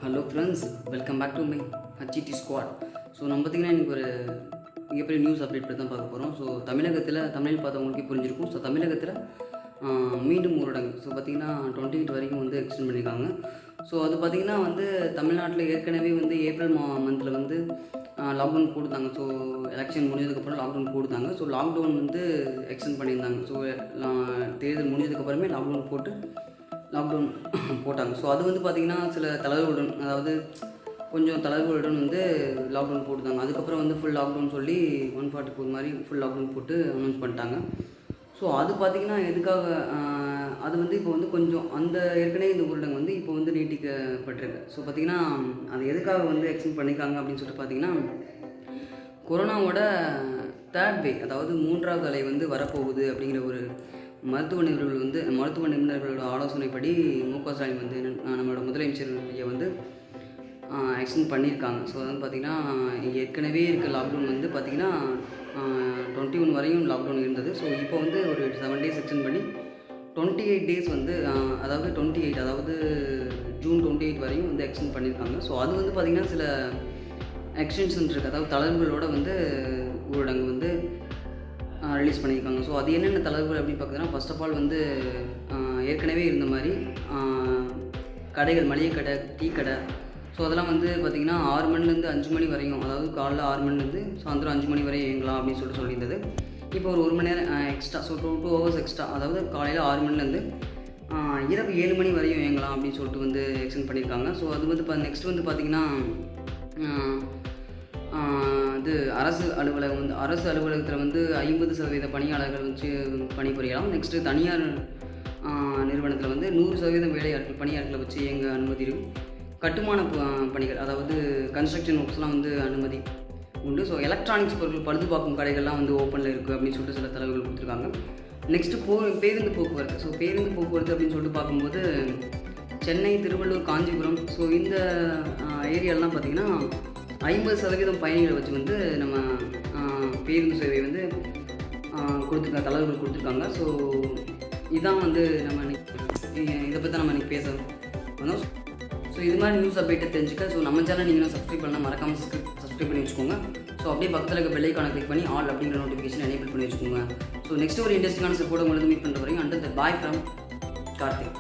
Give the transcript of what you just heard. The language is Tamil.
Hello friends, welcome back to my HD squad. So நம்ம பார்த்திங்கன்னா இன்றைக்கி ஒரு மிகப்பெரிய நியூஸ் அப்டேட் பற்றி தான் பார்க்க போகிறோம். ஸோ தமிழில் பார்த்தவங்களுக்கே புரிஞ்சிருக்கும். ஸோ தமிழகத்தில் மீண்டும் ஊரடங்கு. ஸோ பார்த்திங்கன்னா 28 வரைக்கும் வந்து எக்ஸ்டெண்ட் பண்ணியிருக்காங்க. ஸோ அது பார்த்திங்கன்னா வந்து தமிழ்நாட்டில் ஏற்கனவே வந்து ஏப்ரல் மந்தில் வந்து லாக்டவுன் போட்டுத்தாங்க. ஸோ எலெக்ஷன் முடிஞ்சதுக்கப்புறம் லாக்டவுன் போட்டுத்தாங்க. ஸோ லாக்டவுன் வந்து எக்ஸ்டெண்ட் பண்ணியிருந்தாங்க. ஸோ தேர்தல் முடிஞ்சதுக்கப்புறமே லாக்டவுன் போட்டாங்க. ஸோ அது வந்து பார்த்திங்கன்னா சில தளர்வுடன், அதாவது கொஞ்சம் தளர்வுகளுடன் வந்து லாக்டவுன் போட்டுதாங்க. அதுக்கப்புறம் வந்து ஃபுல் லாக்டவுன் சொல்லி 144 மாதிரி ஃபுல் லாக்டவுன் போட்டு அனௌன்ஸ் பண்ணிட்டாங்க. ஸோ அது பார்த்திங்கன்னா எதுக்காக, அது வந்து இப்போ வந்து கொஞ்சம் அந்த ஏற்கனவே இந்த ஊரடங்கு வந்து இப்போ வந்து நீட்டிக்கப்பட்டிருக்கு. ஸோ பார்த்திங்கன்னா அது எதுக்காக வந்து எக்ஸ்டெண்ட் பண்ணியிருக்காங்க அப்படின்னு சொல்லிட்டு பார்த்திங்கன்னா, கொரோனாவோட 3rd வே, அதாவது 3வது அலை வந்து வரப்போகுது அப்படிங்கிற ஒரு மருத்துவ நிபுணர்களோட ஆலோசனைப்படி மு.க.ஸ்டாலின் வந்து நம்மளோட முதலமைச்சர் வந்து எக்ஸ்டெண்ட் பண்ணியிருக்காங்க. ஸோ வந்து பார்த்திங்கன்னா ஏற்கனவே இருக்க லாக்டவுன் வந்து பார்த்திங்கன்னா 21 வரையும் லாக்டவுன் இருந்தது. ஸோ இப்போ வந்து ஒரு 7 days எக்ஸ்டெண்ட் பண்ணி 28 days வந்து அதாவது ஜூன் 28 வரையும் வந்து எக்ஸ்டெண்ட் பண்ணியிருக்காங்க. ஸோ அது வந்து பார்த்திங்கன்னா சில எக்ஸ்டென்ஷன் இருக்குது, அதாவது தளர்வுகளோட வந்து ஊரடங்கு வந்து ரிலீஸ் பண்ணியிருக்காங்க. ஸோ அது என்னென்ன தளர்வுகள் அப்படின்னு பார்க்குறதுனா, ஃபர்ஸ்ட் ஆஃப் ஆல் வந்து ஏற்கனவே இருந்த மாதிரி கடைகள், மளிகை கடை, டீ கடை, ஸோ அதெல்லாம் வந்து பார்த்திங்கன்னா 6 மணிலேருந்து 5 மணி வரையும், அதாவது காலைல 6 மணிலேருந்து சாயந்தரம் 5 மணி வரையும் இயங்கலாம் அப்படின்னு சொல்லியிருந்தது. இப்போ ஒரு 1 மணி நேரம் எக்ஸ்ட்ரா, ஸோ 2 hours எக்ஸ்ட்ரா, அதாவது காலையில் 6 மணிலேருந்து இரவு 7 மணி வரையும் இயங்கலாம் அப்படின்னு சொல்லிட்டு வந்து எக்ஸ்டெண்ட் பண்ணியிருக்காங்க. ஸோ அது வந்து நெக்ஸ்ட் வந்து பார்த்திங்கன்னா இது அரசு அலுவலகத்தில் வந்து 50% பணியாளர்கள் வச்சு பணிபுரியலாம். நெக்ஸ்ட்டு தனியார் நிறுவனத்தில் வந்து 100% பணியாளர்களை வச்சு இயங்க அனுமதி இருக்கும். கட்டுமான பணிகள், அதாவது கன்ஸ்ட்ரக்ஷன் ஒர்க்ஸ்லாம் வந்து அனுமதி உண்டு. ஸோ எலக்ட்ரானிக்ஸ் பொருட்கள் பழுது பார்க்கும் கடைகள்லாம் வந்து ஓப்பனில் இருக்குது அப்படின்னு சொல்லிட்டு சில தகவல்கள் கொடுத்துருக்காங்க. நெக்ஸ்ட்டு பேருந்து போக்குவரத்து. ஸோ பேருந்து போக்குவரத்து அப்படின்னு சொல்லிட்டு பார்க்கும்போது சென்னை, திருவள்ளூர், காஞ்சிபுரம், ஸோ இந்த ஏரியாலாம் பார்த்திங்கன்னா 50% பயணிகளை வச்சு வந்து நம்ம பேருந்து சேவை வந்து தளர்வுகள் கொடுத்துருக்காங்க. ஸோ இதான் வந்து நம்ம இதை பற்றி நம்ம இன்றைக்கி பேச வந்தோம். ஸோ இது மாதிரி நியூஸ் அப்டேட்டை தெரிஞ்சுக்க ஸோ நம்ம சேனல் நீங்களும் சப்ஸ்கிரைப் பண்ணால் மறக்காமல் சப்ஸ்கிரைப் பண்ணி வச்சுக்கோங்க. ஸோ அப்படியே பக்கத்தில் இருக்க பெல் ஐகானை கிளிக் பண்ணி ஆல் அப்படிங்கிற நோட்டிஃபிகேஷன் எனேபிள் பண்ணி வச்சுக்கோங்க. ஸோ நெக்ஸ்ட் ஒரு இன்ட்ரெஸ்டிங்கான சப்போர்ட் உங்களுக்கு மீட் பண்ணுற வரைக்கும் under the bye from Karthik.